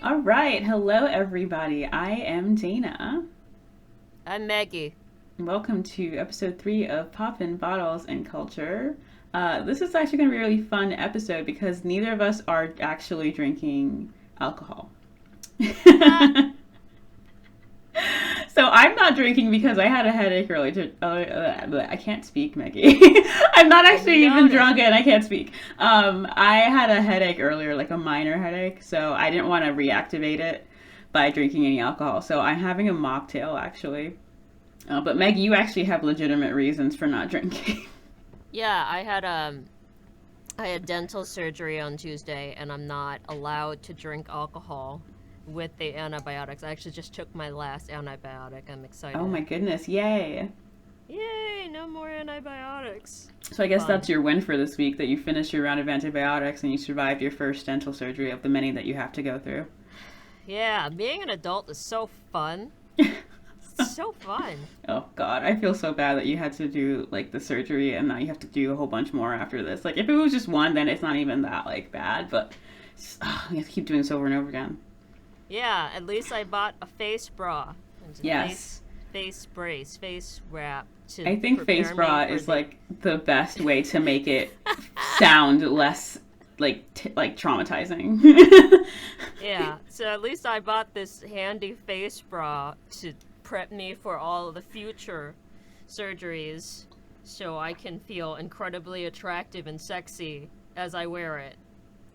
All right. Hello, everybody. I am Dana. I'm Meggy. Welcome to episode 3 of Poppin, Bottles, and Culture. This is actually going to be a really fun episode because neither of us are actually drinking alcohol. Ha! So I'm not drinking because I had a headache earlier. I can't speak, Meggy. I'm not actually even Noted. drunk and I can't speak. I had a headache earlier, like a minor headache, so I didn't want to reactivate it by drinking any alcohol. So I'm having a mocktail actually. But Meggy, you actually have legitimate reasons for not drinking. Yeah, I had dental surgery on Tuesday and I'm not allowed to drink alcohol with the antibiotics. I actually just took my last antibiotic. I'm Oh my excited. goodness, yay! Yay, no more antibiotics. So I guess Fun. that's your win for this week that you finished your round of antibiotics and you survived your first dental surgery of the many that you have to go through. Yeah, being an adult is so fun. So fun. Oh God, I feel so bad that you had to do like the surgery and now you have to do a whole bunch more after this. Like if it was just one, then it's not even that like bad, but you have to keep doing this over and over again. Yeah, at least I bought a face bra and a Yes, face brace, face wrap to I think face prepare me bra for is the like the best way to make it sound less like traumatizing. Yeah, so at least I bought this handy face bra to prep me for all of the future surgeries so I can feel incredibly attractive and sexy as I wear it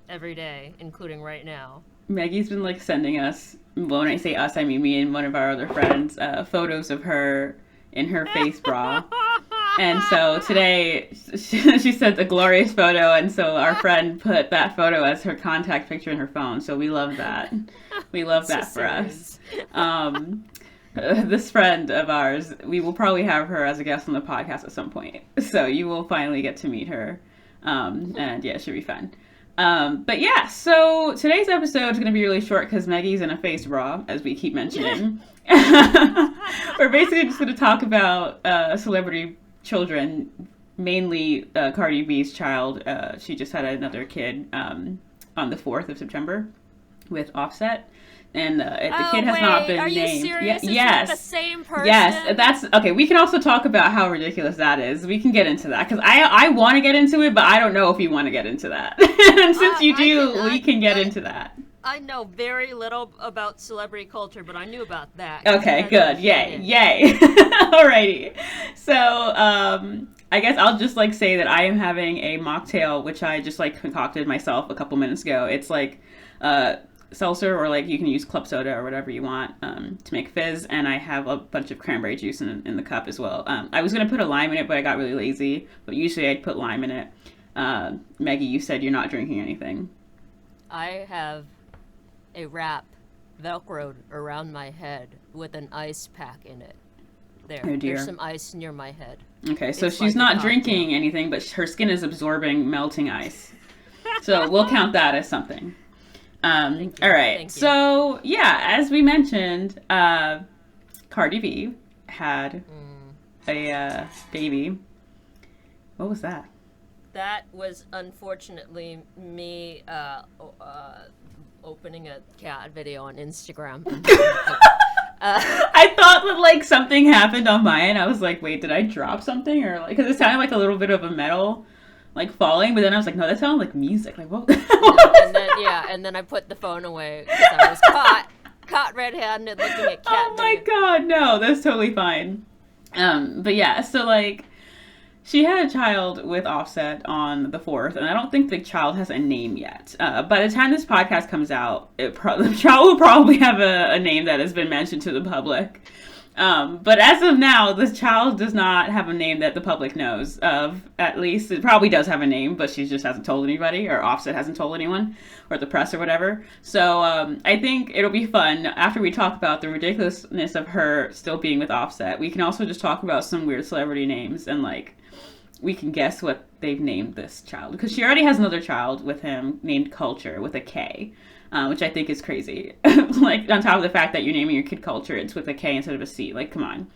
every day, including right now. Maggie's been like sending us, well, when I say us, I mean me and one of our other friends, photos of her in her face bra. And so today she sent a glorious photo, and so our friend put that photo as her contact picture in her phone. So we love that. We love that for us. Accessories. Um, this friend of ours, we will probably have her as a guest on the podcast at some point. So you will finally get to meet her. And yeah, it should be fun. But yeah, so today's episode is going to be really short because Maggie's in a face bra, as we keep mentioning. We're basically just going to talk about celebrity children, mainly Cardi B's child. She just had another kid on the 4th of September with Offset. And the kid Oh, has not wait, are been you named. Yeah, serious? Is that the yes. same Yes, person? that's okay. We can also talk about how ridiculous that is. We can get into that because I want to get into it, but I don't know if you want to get into that. And since you I can, do, we can get into that. I know very little about celebrity culture, but I knew about that. Go Okay, ahead good. and hit Yay, it. yay. Alrighty. So, I guess I'll just like say that I am having a mocktail, which I just like concocted myself a couple minutes ago. It's like uh, seltzer, or like you can use club soda or whatever you want to make fizz. And I have a bunch of cranberry juice in the cup as well. I was gonna put a lime in it, but I got really lazy. But usually I'd put lime in it. Meggy, you said you're not drinking anything. I have a wrap velcroed around my head with an ice pack in it. Oh There's dear. some ice near my head. Okay, so It's she's like a not drinking cocktail. anything, but her skin is absorbing melting ice. So we'll count that as something. Thank All you. right. Thank you. So yeah, as we mentioned, Cardi B had Mm. a baby. What was that? That was unfortunately me opening a cat video on Instagram. I thought that like something happened on my end. I was like, wait, did I drop something or like? Because it sounded like a little bit of a metal like falling, but then I was like, no, that sounded like music. Like what? What No, was and then yeah, and then I put the phone away because I was caught red-handed looking at cat Oh my video. god, no, that's totally fine. But yeah, so like she had a child with Offset on the 4th, and I don't think the child has a name yet. By the time this podcast comes out, the child will probably have a name that has been mentioned to the public. But as of now, this child does not have a name that the public knows of. At least it probably does have a name, but she just hasn't told anybody, or Offset hasn't told anyone, or the press or whatever. So I think it'll be fun after we talk about the ridiculousness of her still being with Offset. We can also just talk about some weird celebrity names and like we can guess what they've named this child because she already has another child with him named Culture with a K, which I think is crazy. Like on top of the fact that you're naming your kid Culture, it's with a K instead of a C. Like, come on.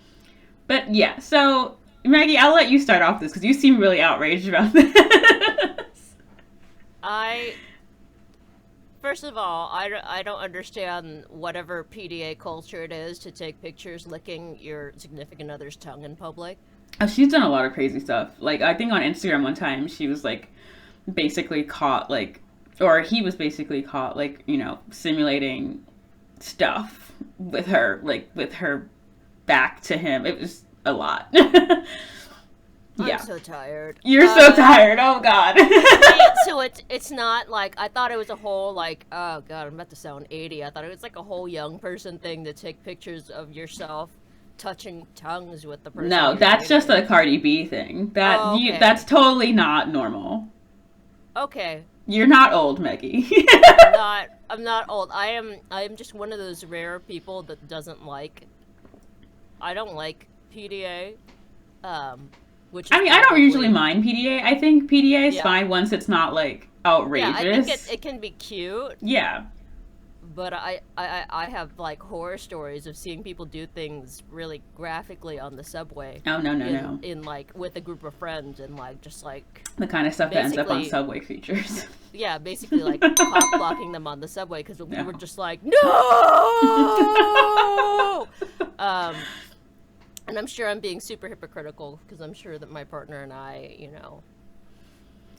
But yeah, so Maggie, I'll let you start off this because you seem really outraged about this. I First of all, I don't understand whatever PDA culture it is to take pictures licking your significant other's tongue in public. She's done a lot of crazy stuff. Like, I think on Instagram one time she was like basically caught like, or he was basically caught like, you know, simulating stuff with her, like with her back to him. It was a lot. Yeah. I'm so tired. You're so tired. Oh God. So it's not like, I thought it was a whole like, oh God, I'm about to sound 80. I thought it was like a whole young person thing to take pictures of yourself touching tongues with the person. No, that's just a Cardi B thing. That's totally not normal. Okay. You're not old, Meggy. I'm not old. I am just one of those rare people that doesn't like. I don't like PDA. Which is I don't usually mind PDA. I think PDA is fine once it's not like outrageous. Yeah, I think it can be cute. Yeah. But I have like horror stories of seeing people do things really graphically on the subway. Oh no. In like with a group of friends and like just like the kind of stuff that ends up on subway features. Yeah, basically like cop blocking them on the subway because we were just like no. And I'm sure I'm being super hypocritical because I'm sure that my partner and I, you know.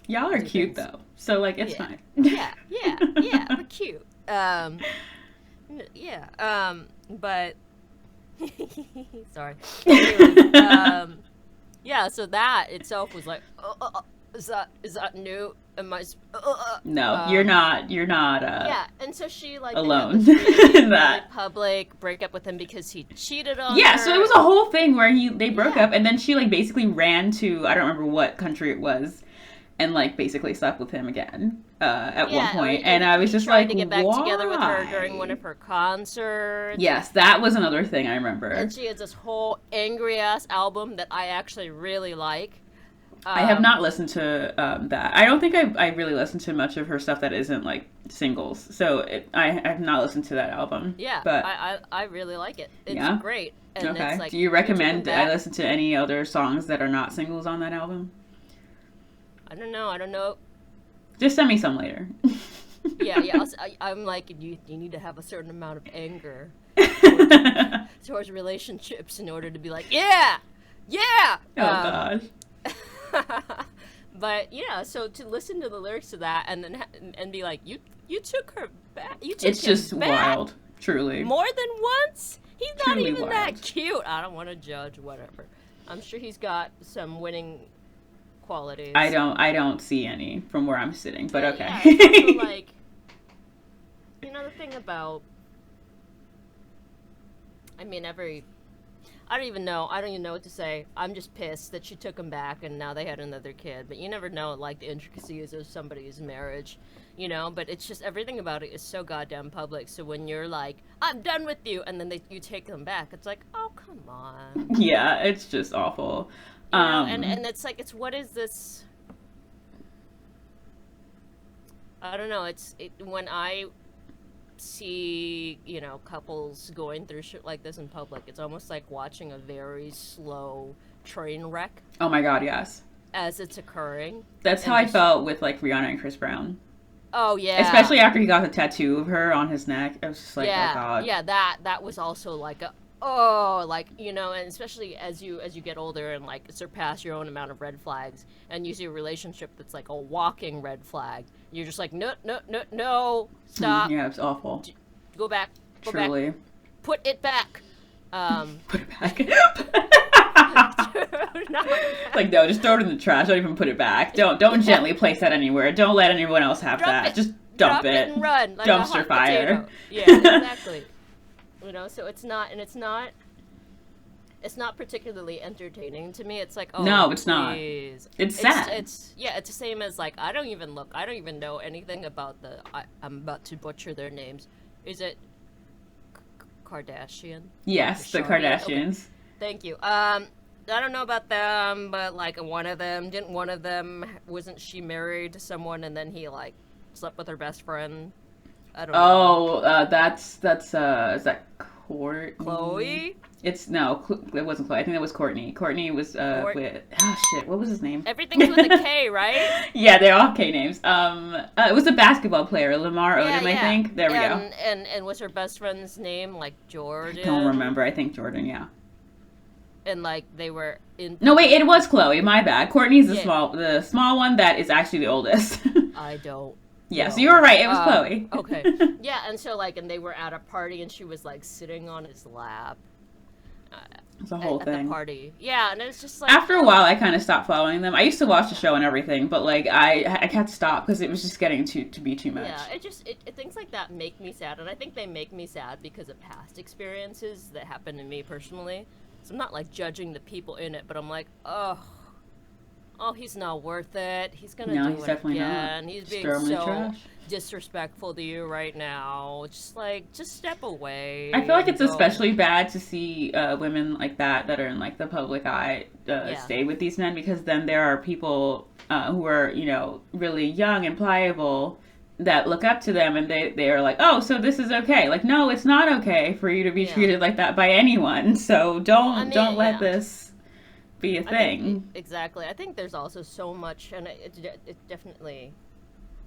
Y'all are cute though, so like it's fine. Yeah, we're cute. But sorry. Anyway, yeah, so that itself was like, is that new? Am I? No, you're not. Yeah, and so she like alone really, in that really public breakup with him because he cheated on her. Yeah, so it was a whole thing where they broke up, and then she like basically ran to, I don't remember what country it was, and like basically slept with him again at one point. And I was just like, to get back why? together with her during one of her concerts. Yes, that was another thing I remember. And she has this whole angry ass album that I actually really like. I have not listened to that. I don't think I really listened to much of her stuff that isn't like singles. So I have not listened to that album. Yeah, but I really like it. It's great. And okay. It's like, do you recommend I listen to any other songs that are not singles on that album? I don't know. Just send me some later. Yeah. I'm like, you need to have a certain amount of anger towards relationships in order to be like, yeah. Oh gosh. But yeah, so to listen to the lyrics to that and then and be like, you took her back. It's just wild, truly. More than once. He's not Truly even wild. that cute. I don't want to judge. Whatever. I'm sure he's got some winning qualities. I don't see any from where I'm sitting, but okay. Yeah, it's also like, you know, the thing about, I mean, I don't even know what to say. I'm just pissed that she took him back and now they had another kid. But you never know, like, the intricacies of somebody's marriage, you know? But it's just, everything about it is so goddamn public. So when you're like, I'm done with you, and then you take them back, it's like, oh, come on. Yeah, it's just awful. You know, and it's like, what is this? I don't know. When I see, you know, couples going through shit like this in public, it's almost like watching a very slow train wreck. Oh my god, yes. As it's occurring. That's how I felt with like Rihanna and Chris Brown. Oh yeah. Especially after he got the tattoo of her on his neck. I was just like, yeah, oh god. Yeah, that was also like like, you know, and especially as you get older and like surpass your own amount of red flags and you see a relationship that's like a walking red flag, you're just like, no, stop. Yeah, it's awful. Go back. Truly. Put it back. Put it back. Like, no, just throw it in the trash. Don't even put it back. Don't gently place that anywhere. Don't let anyone else have that. Just dump it and run like dumpster fire. Yeah, exactly. You know, so it's not particularly entertaining to me. It's like, oh, no, it's please. Not. It's sad. It's the same as like, I don't even know anything about I'm about to butcher their names. Is it Kardashian? Yes, the Kardashians. Okay. Thank you. I don't know about them, but like wasn't she married to someone and then he like slept with her best friend? I don't know. Oh, that's is that Courtney? Chloe? It wasn't Chloe. I think that was Courtney. Courtney was with what was his name? Everything's with a K, right? Yeah, they're all K names. It was a basketball player, Lamar Odom, I think. There we go. And was her best friend's name like Jordan? I don't remember. I think Jordan. Yeah. And like they were in. No, wait, it was Chloe. My bad. Courtney's the small one that is actually the oldest. I don't. Yes, you were right. It was Chloe. Okay. Yeah, and so like, and they were at a party, and she was like sitting on his lap. It's a whole thing. At the party. Yeah, and it's just like after a while, I kind of stopped following them. I used to watch the show and everything, but like I had to stop because it was just getting to be too much. Yeah, things like that make me sad, and I think they make me sad because of past experiences that happened to me personally. So I'm not like judging the people in it, but I'm like, oh, he's not worth it. He's gonna do it again. He's being so disrespectful to you right now. Just step away. I feel like it's especially bad to see women like that are in like the public eye stay with these men, because then there are people who are, you know, really young and pliable that look up to them, and they are like, oh, so this is okay. Like, no, it's not okay for you to be treated like that by anyone. So don't let this be a thing. Exactly. I think there's also so much, and it definitely,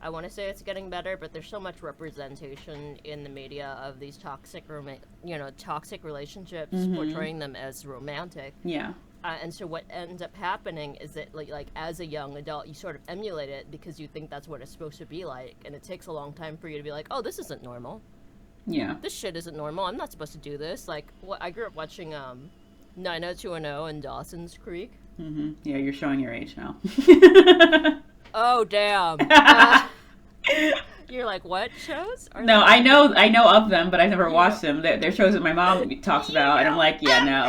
I want to say it's getting better, but there's so much representation in the media of these toxic relationships, portraying them as romantic. Yeah. And so what ends up happening is that, like as a young adult, you sort of emulate it because you think that's what it's supposed to be like, and it takes a long time for you to be like, oh, this isn't normal. Yeah. This shit isn't normal. I'm not supposed to do this. Like, I grew up watching 90210 and Dawson's Creek. Mm-hmm. Yeah, you're showing your age now. Oh, damn. You're like, what shows? No, I know of them, but I've never watched them. They're shows that my mom talks about, and I'm like, yeah, no,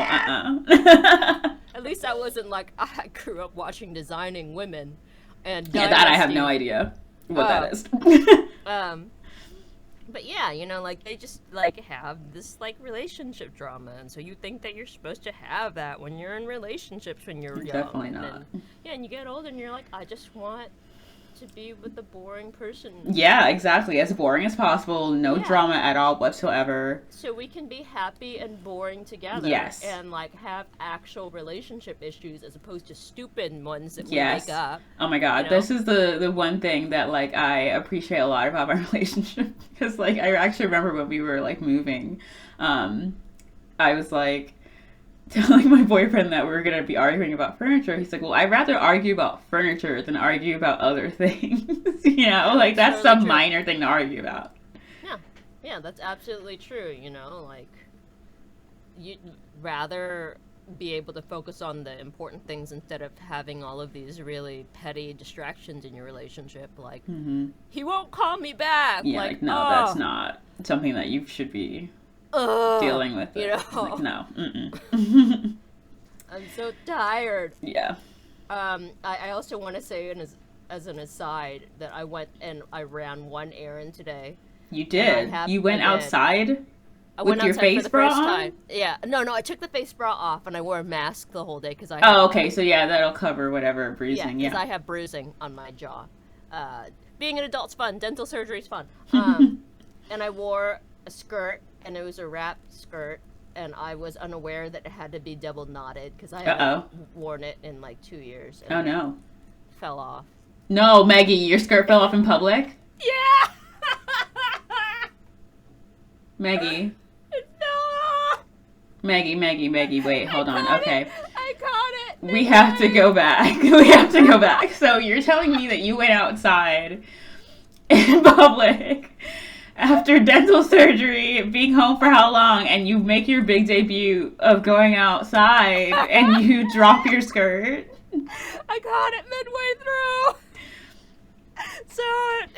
At least I wasn't like, I grew up watching Designing Women and Dynasty. Yeah, that I have no idea what that is. But yeah, you know, like they just like have this like relationship drama, and so you think that you're supposed to have that when you're in relationships when you're young. Definitely not. And you get old and you're like, I just want to be with a boring person. Yeah, exactly. As boring as possible, no drama at all whatsoever. So we can be happy and boring together. Yes. And like have actual relationship issues as opposed to stupid ones that we make up. Oh my god, you know? This is the one thing that like I appreciate a lot about my relationship, because like I actually remember when we were like moving, I was like telling my boyfriend that we were going to be arguing about furniture. He's like, well, I'd rather argue about furniture than argue about other things. You know, like that's totally some true. minor thing to argue about. Yeah, that's absolutely true. You know, like you'd rather be able to focus on the important things instead of having all of these really petty distractions in your relationship. Like, he won't call me back. Yeah, like no, that's not something that you should be dealing with. You know, like, no. I'm so tired. Yeah. I also want to say, as an aside, that I went and I ran one errand today. You did? You went outside? With your face bra on? Yeah. No, I took the face bra off and I wore a mask the whole day because I. Oh, okay. So yeah, that'll cover whatever bruising. Yeah, because I have bruising on my jaw. Being an adult's fun. Dental surgery's fun. And I wore a skirt, and it was a wrapped skirt, and I was unaware that it had to be double knotted because I haven't worn it in like 2 years. And oh no! Fell off. No, Meggy, your skirt fell off in public? Yeah. Meggy. It fell off. Meggy, wait, hold on. Okay. I caught it. We have to go back. So you're telling me that you went outside in public after dental surgery, being home for how long, and you make your big debut of going outside and you drop your skirt? I caught it midway through. So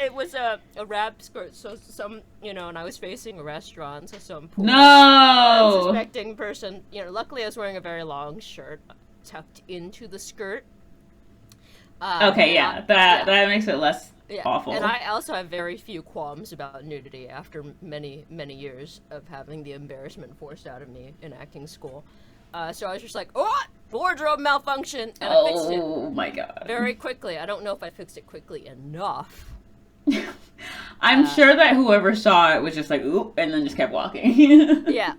it was a wrap skirt, so some, you know, and I was facing a restaurant, so some poor unsuspecting person, you know, luckily I was wearing a very long shirt tucked into the skirt. Okay, that makes it less awful. And I also have very few qualms about nudity after many, many years of having the embarrassment forced out of me in acting school. So I was just like, oh, wardrobe malfunction, and I fixed it. Oh my god. Very quickly. I don't know if I fixed it quickly enough. I'm sure that whoever saw it was just like, oop, and then just kept walking. Yeah.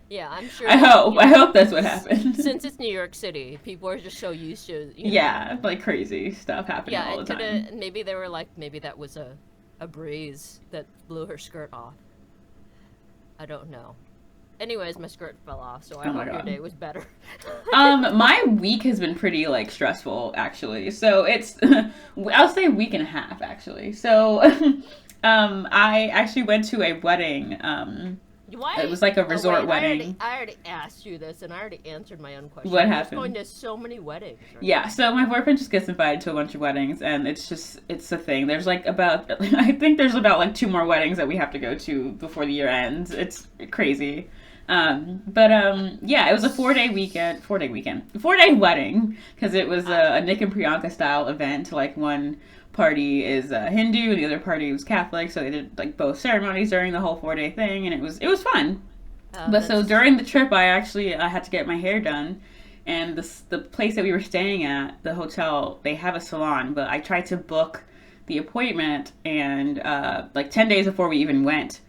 Yeah, I'm sure. I hope that's what happened. Since it's New York City, people are just so used to, Yeah, like crazy stuff happening all the time. Maybe they were like, maybe that was a breeze that blew her skirt off. I don't know. Anyways, my skirt fell off, so I hope your day was better. My week has been pretty, like, stressful, actually. So it's, I'll say a week and a half, actually. So, I actually went to a wedding. It was like a resort wedding. I already asked you this, and I already answered my own question. What happened? Going to so many weddings. Right? Yeah, so my boyfriend just gets invited to a bunch of weddings, and it's a thing. There's like I think there's about like 2 more weddings that we have to go to before the year ends. It's crazy. Yeah, it was a 4-day wedding, because it was a Nick and Priyanka style event. Like, one party is Hindu and the other party was Catholic, so they did like both ceremonies during the whole 4-day thing, and it was fun. But so during the trip, I had to get my hair done, and the place that we were staying at, the hotel, they have a salon, but I tried to book the appointment, and like 10 days before we even went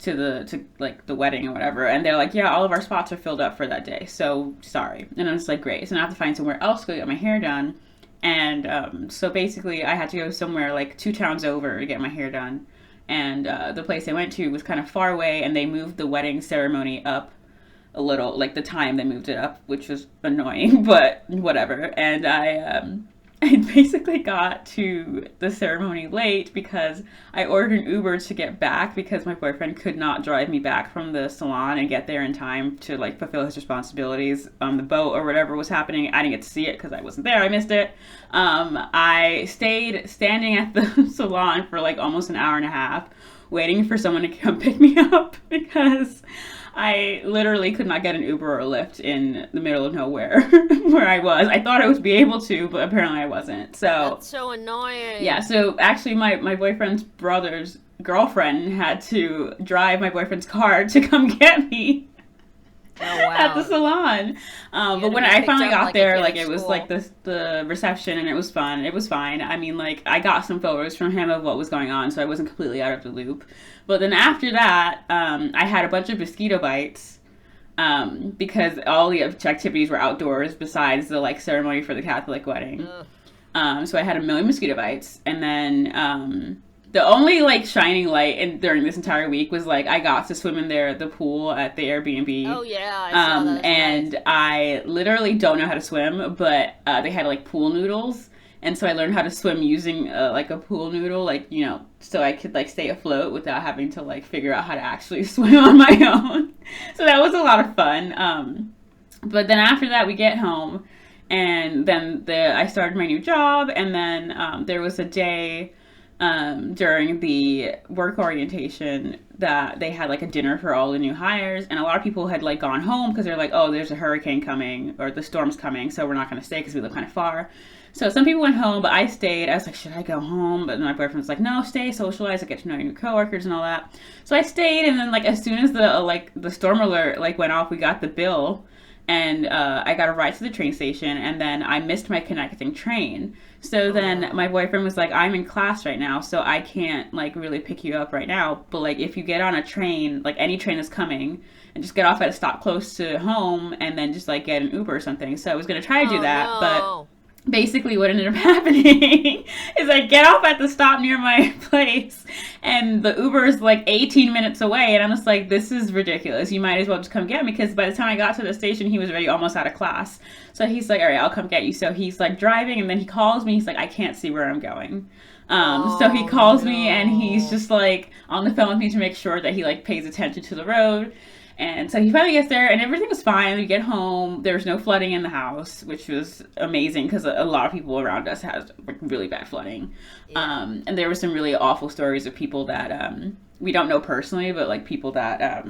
to the wedding or whatever, and they're like, yeah, all of our spots are filled up for that day, so sorry. And I was like, great, so now I have to find somewhere else to go get my hair done. And so basically I had to go somewhere like 2 towns over to get my hair done, and the place I went to was kind of far away, and they moved the wedding ceremony up a little, like the time they moved it up, which was annoying, but whatever. And I basically got to the ceremony late because I ordered an Uber to get back, because my boyfriend could not drive me back from the salon and get there in time to like fulfill his responsibilities on the boat or whatever was happening. I didn't get to see it because I wasn't there. I missed it. I stayed standing at the salon for like almost an hour and a half waiting for someone to come pick me up, because I literally could not get an Uber or a Lyft in the middle of nowhere where I was. I thought I would be able to, but apparently I wasn't. So that's so annoying. Yeah, so actually my boyfriend's brother's girlfriend had to drive my boyfriend's car to come get me. Oh, wow. At the salon. But when I finally got there, like, it was like the reception, and it was fun. It was fine. I mean, like, I got some photos from him of what was going on, so I wasn't completely out of the loop. But then after that, I had a bunch of mosquito bites, because all the activities were outdoors besides the like ceremony for the Catholic wedding. So I had a million mosquito bites, and then the only like shining light during this entire week was like I got to swim in the pool at the Airbnb. Oh yeah, I saw that. And nice. I literally don't know how to swim, but they had like pool noodles, and so I learned how to swim using like a pool noodle, like, you know, so I could like stay afloat without having to like figure out how to actually swim on my own. So that was a lot of fun. But then after that, we get home, and then I started my new job, and then there was a day during the work orientation that they had like a dinner for all the new hires, and a lot of people had like gone home because they're like, oh, there's a hurricane coming or the storm's coming, so we're not going to stay because we live kind of far. So some people went home, but I stayed. I was like, should I go home? But my boyfriend was like, no, stay, socialize, I get to know your new coworkers and all that. So I stayed, and then like as soon as the storm alert like went off, we got the bill, and I got a ride to the train station, and then I missed my connecting train. So then my boyfriend was like, I'm in class right now, so I can't like really pick you up right now, but like if you get on a train, like any train that's coming, and just get off at a stop close to home, and then just like get an Uber or something. So I was gonna try to do that, no. But basically what ended up happening is I get off at the stop near my place, and the Uber is like 18 minutes away, and I'm just like, this is ridiculous. You might as well just come get me, because by the time I got to the station, he was already almost out of class. So he's like, all right, I'll come get you. So he's like driving, and then he calls me. He's like, I can't see where I'm going. So he calls me, and he's just like on the phone with me to make sure that he like pays attention to the road. And so he finally gets there, and everything was fine. We get home. There was no flooding in the house, which was amazing, because a lot of people around us had like really bad flooding. Yeah. And there were some really awful stories of people that we don't know personally, but like people that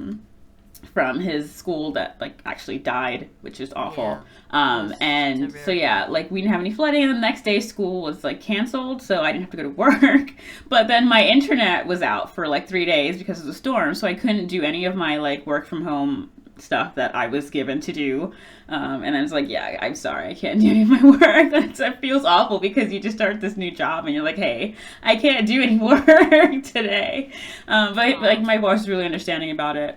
from his school that like actually died, which is awful. Yeah. And so yeah, like we didn't have any flooding, and the next day school was like canceled, so I didn't have to go to work. But then my internet was out for like 3 days because of the storm, so I couldn't do any of my like work from home stuff that I was given to do. And I was like, yeah, I'm sorry, I can't do any of my work. That feels awful, because you just start this new job and you're like, hey, I can't do any work today. But like my boss is really understanding about it.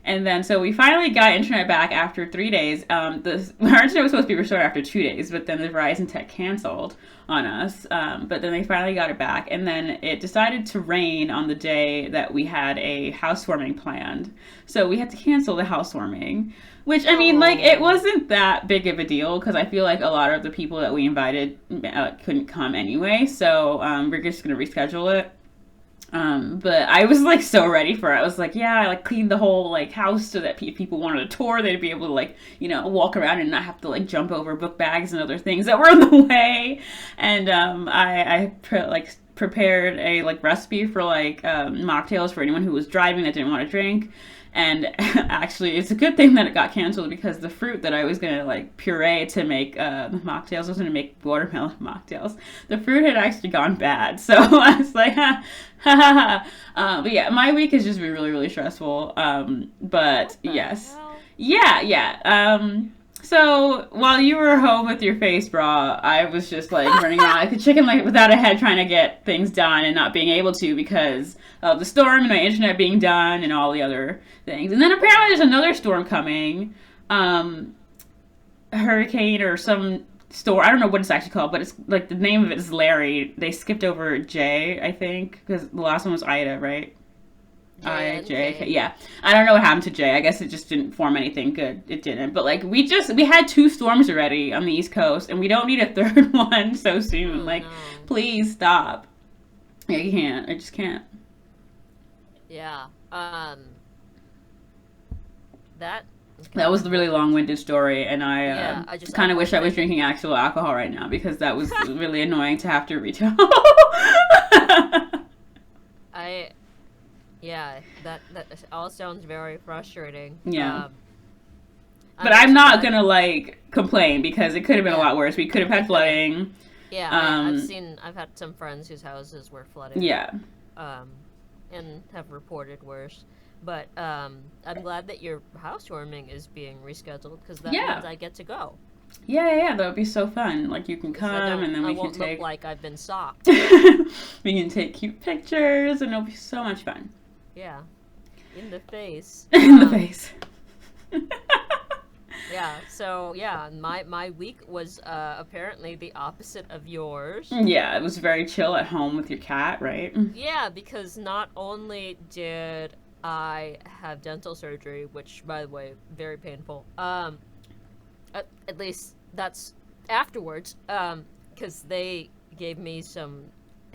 And then, so we finally got internet back after 3 days. Our internet was supposed to be restored after 2 days, but then the Verizon tech canceled on us. But then they finally got it back. And then it decided to rain on the day that we had a housewarming planned. So we had to cancel the housewarming. Which, I mean, like, it wasn't that big of a deal because I feel like a lot of the people that we invited couldn't come anyway. So we're just going to reschedule it. But I was like so ready for it. I was like, yeah, I like cleaned the whole like house so that if people wanted a tour, they'd be able to like, you know, walk around and not have to like jump over book bags and other things that were in the way. And I prepared a like recipe for like mocktails for anyone who was driving that didn't want to drink. And actually, it's a good thing that it got canceled because the fruit that I was going to like puree to make the mocktails, I was going to make watermelon mocktails. The fruit had actually gone bad. So I was like, ha, ha, ha, ha. But yeah, my week has just been really, really stressful. But yes. Hell? Yeah. So while you were home with your face bra, I was just like running around like a chicken like without a head trying to get things done and not being able to because of the storm and my internet being done and all the other things. And then apparently there's another storm coming, hurricane or some storm. I don't know what it's actually called, but it's like the name of it is Larry. They skipped over J, I think, because the last one was Ida, right? J. Yeah. I don't know what happened to J. I guess it just didn't form anything good. It didn't. But like we had 2 storms already on the East Coast and we don't need a third one so soon. Like, no. Please stop. I can't. I just can't. Yeah. That was the really long-winded story, and I kind of wish I was drinking actual alcohol right now because that was really annoying to have to retell. That all sounds very frustrating. Yeah. But I'm not gonna like complain because it could have been a lot worse. We could have had flooding. Yeah, I've had some friends whose houses were flooded. Yeah. And have reported worse. But I'm glad that your housewarming is being rescheduled because that means I get to go. Yeah, that would be so fun. Like, you can come and then we can take... I won't look like I've been socked. We can take cute pictures and it'll be so much fun. Yeah. In the face. In the face. Yeah, so, my week was apparently the opposite of yours. Yeah, it was very chill at home with your cat, right? Yeah, because not only did I have dental surgery, which, by the way, very painful. At least that's afterwards, because they gave me some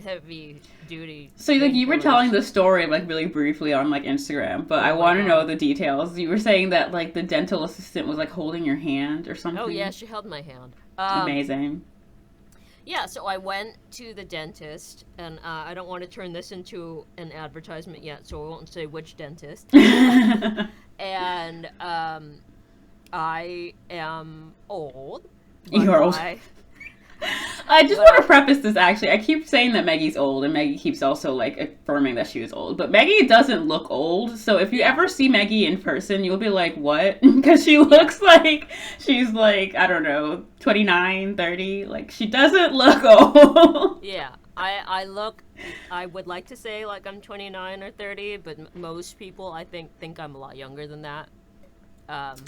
heavy duty. So like you were telling the story like really briefly on like Instagram, but I want to know the details. You were saying that like the dental assistant was like holding your hand or something. Oh yeah, she held my hand. Amazing. Yeah, so I went to the dentist, and I don't want to turn this into an advertisement yet, so I won't say which dentist. And I am old. You're old. I just want to preface this, actually. I keep saying that Meggy's old, and Meggy keeps also, like, affirming that she was old. But Meggy doesn't look old, so if you ever see Meggy in person, you'll be like, what? Because she looks like she's, like, I don't know, 29, 30. Like, she doesn't look old. Yeah, I would like to say, like, I'm 29 or 30, but most people, I think I'm a lot younger than that.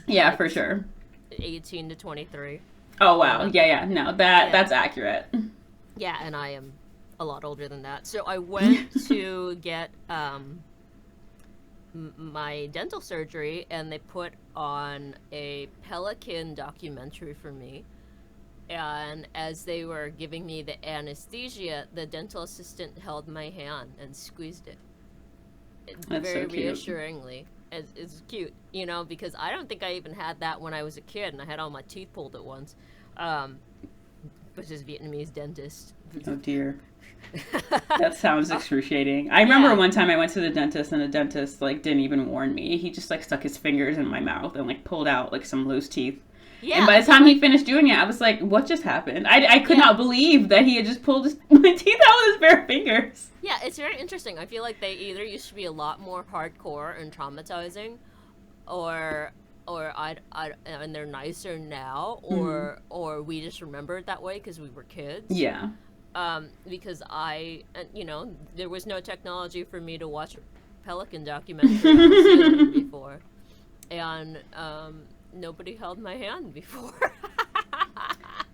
Yeah, for sure. 18 to 23. Oh, wow. Yeah. No, that's accurate. Yeah, and I am a lot older than that. So I went to get my dental surgery, and they put on a pelican documentary for me. And as they were giving me the anesthesia, the dental assistant held my hand and squeezed it. That's very so cute. Reassuringly. It's cute, you know, because I don't think I even had that when I was a kid, and I had all my teeth pulled at once. But this Vietnamese dentist. Oh dear. That sounds excruciating. I remember one time I went to the dentist, and the dentist like didn't even warn me. He just like stuck his fingers in my mouth and like pulled out like some loose teeth. Yeah. And by the time he finished doing it, I was like, what just happened? I could not believe that he had just pulled my teeth out with his bare fingers. Yeah, it's very interesting. I feel like they either used to be a lot more hardcore and traumatizing, or and they're nicer now, or we just remember it that way because we were kids. Yeah. Because there was no technology for me to watch a pelican documentary I've seen before. and nobody held my hand before.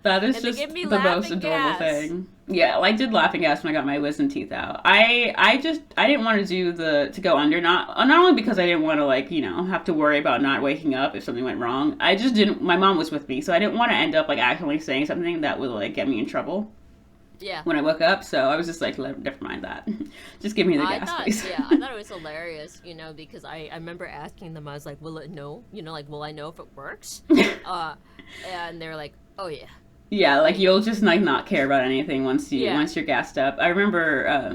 That is And just they give me the most laughing adorable gas. thing. Yeah, I did laughing gas when I got my wisdom teeth out. I didn't want to do to go under, not only because I didn't want to like, have to worry about not waking up if something went wrong. I just didn't, my mom was with me, so I didn't want to end up like accidentally saying something that would like get me in trouble Yeah. when I woke up. So I was just like, never mind that. Just give me the gas, please. I thought it was hilarious, because I remember asking them, I was like, will it know? Like, will I know if it works? And they're like, oh yeah. Yeah, like you'll just like not care about anything once you're gassed up. I remember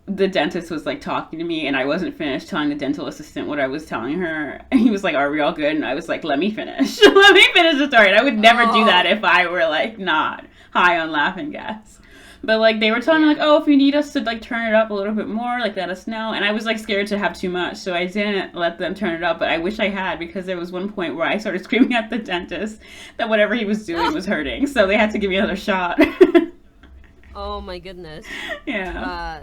the dentist was like talking to me, and I wasn't finished telling the dental assistant what I was telling her. And he was like, "Are we all good?" And I was like, "Let me finish. Let me finish the story." And I would never do that if I were like not high on laughing gas. But like they were telling me like, "Oh, if you need us to like turn it up a little bit more, like let us know." And I was like scared to have too much, so I didn't let them turn it up. But I wish I had, because there was one point where I started screaming at the dentist that whatever he was doing was hurting, so they had to give me another shot. Oh my goodness. Yeah.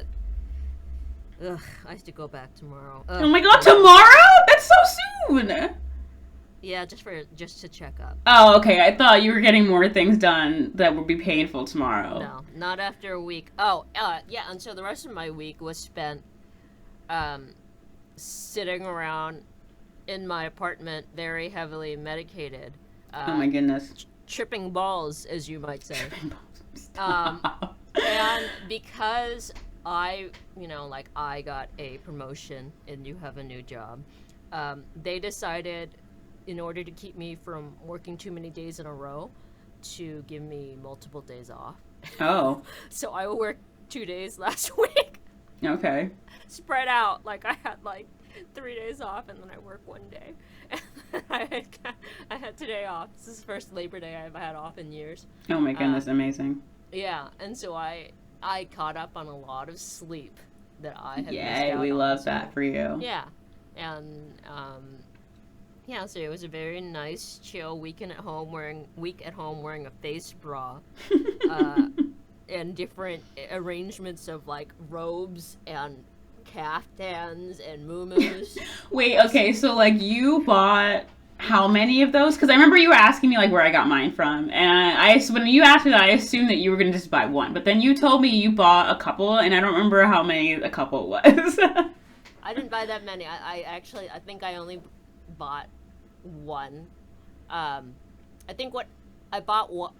I have to go back tomorrow. Oh my god, tomorrow? That's so soon. Yeah, just to check up. Oh, okay. I thought you were getting more things done that would be painful tomorrow. No, not after a week. Oh, yeah, and so the rest of my week was spent sitting around in my apartment, very heavily medicated. Oh my goodness. Tripping balls, as you might say. And because I got a promotion and you have a new job, they decided, in order to keep me from working too many days in a row, to give me multiple days off. Oh. So I worked 2 days last week. Okay. Spread out. Like I had 3 days off, and then I work 1 day. I had today off. This is the first Labor Day I've had off in years. Oh my goodness, amazing. Yeah, and so I caught up on a lot of sleep that I had missed Yay, out we on. love that for you. Yeah, and so it was a very nice, chill week at home wearing a face bra, and different arrangements of like robes and caftans and muumuus. Wait, okay, so like you bought how many of those? Because I remember you were asking me like where I got mine from, and when you asked me that, I assumed that you were gonna just buy one. But then you told me you bought a couple, and I don't remember how many a couple was. I didn't buy that many. I think I only bought one. I think what I bought,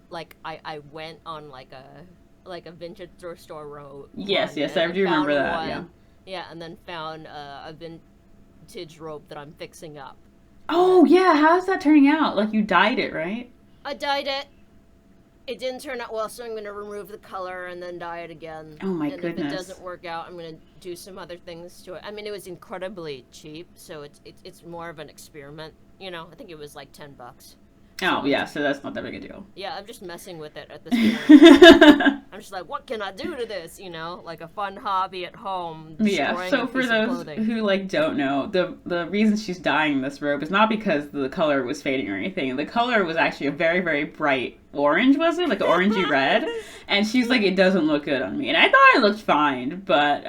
I went on like a vintage thrift store road. Yes, I do remember that. One, yeah. Yeah, and then found a vintage robe that I'm fixing up. Oh yeah, how's that turning out? Like you dyed it, right? I dyed it. It didn't turn out well, so I'm going to remove the color and then dye it again. Oh my goodness. goodness. If it doesn't work out, I'm going to do some other things to it. I mean, it was incredibly cheap, so it's more of an experiment. I think it was like $10. Oh yeah, so that's not that big a deal. Yeah, I'm just messing with it at this point. I'm just like, what can I do to this? Like a fun hobby at home. Yeah, so for those who don't know, the reason she's dyeing this robe is not because the color was fading or anything. The color was actually a very, very bright orange, was it? Like an orangey red. And she's like, it doesn't look good on me. And I thought it looked fine, but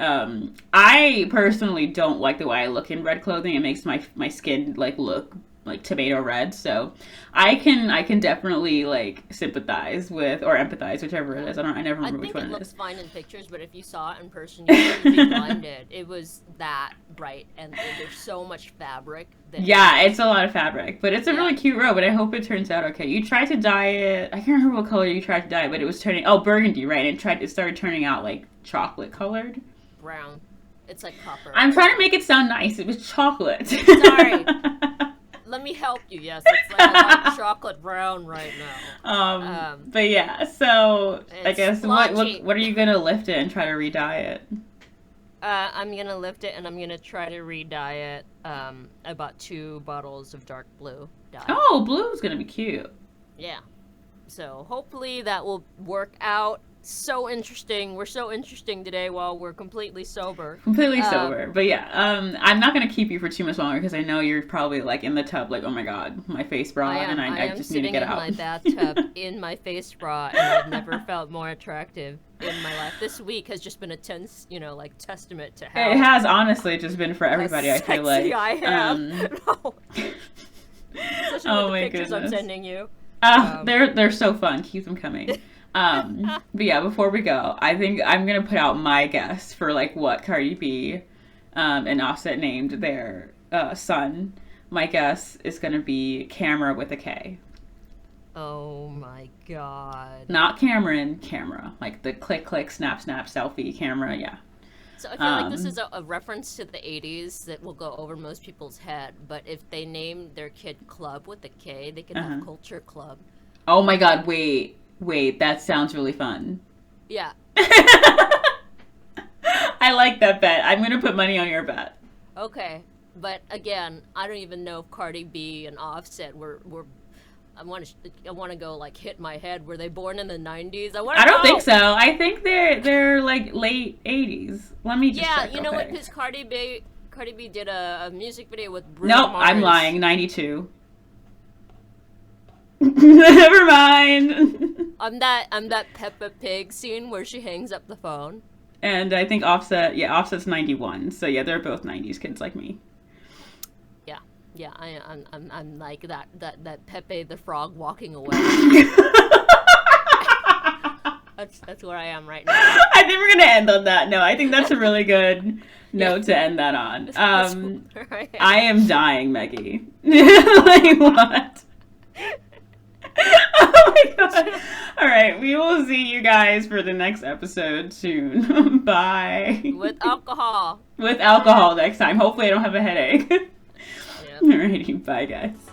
I personally don't like the way I look in red clothing. It makes my skin look like tomato red, so I can definitely sympathize with or empathize, whichever it is. I never remember which one it is. I think it looks fine in pictures, but if you saw it in person, you would be blinded. It was that bright, and there's so much fabric. Yeah, it's a lot of fabric, but it's a really cute robe, and I hope it turns out okay. You tried to dye it. I can't remember what color you tried to dye it, but it was turning burgundy, right? It started turning out chocolate colored. Brown. It's like copper. I'm trying to make it sound nice. It was chocolate. Sorry. Let me help you. Yes, it's like a light chocolate brown right now. But yeah, so I guess what are you gonna lift it and try to re-dye it? I'm gonna lift it and I'm gonna try to re-dye it. I bought 2 bottles of dark blue dye. Oh, blue is gonna be cute. Yeah. So hopefully that will work out. so interesting. We're so interesting today while we're completely sober. Completely sober. But yeah, I'm not going to keep you for too much longer because I know you're probably like in the tub like, oh my god, my face bra, and I just need to get out. I am sitting in my bathtub in my face bra, and I've never felt more attractive in my life. This week has just been a testament to how... It has honestly just been for everybody, I feel like. I am. No. Especially oh with the my pictures goodness. I'm sending you. They're so fun. Keep them coming. But yeah, before we go, I think I'm gonna put out my guess for like what Cardi B and Offset named their son. My guess is gonna be Camera with a K. Oh my god. Not Cameron, camera. Like the click click snap snap selfie camera, yeah. So I feel like this is a reference to the 80s that will go over most people's head, but if they name their kid Club with a K, they could have Culture Club. Oh my god, wait, that sounds really fun. Yeah. I like that bet. I'm gonna put money on your bet. Okay, but again, I don't even know if Cardi B and Offset were I want to go like hit my head. Were they born in the 90s? I don't think so. I think they're like late 80s. Let me just check. You know what? Because Cardi B did a music video with Bruno Nope, Mars. I'm lying. 92. Never mind. I'm that Peppa Pig scene where she hangs up the phone. And I think Offset's 91. So yeah, they're both 90s kids like me. Yeah, I'm like that Pepe the Frog walking away. That's where I am right now. I think we're gonna end on that. No, I think that's a really good note to end that on. I am dying, Meggy. Like what? Oh my god. All right, we will see you guys for the next episode soon. Bye. With alcohol. With alcohol next time. Hopefully I don't have a headache. Alrighty, bye guys.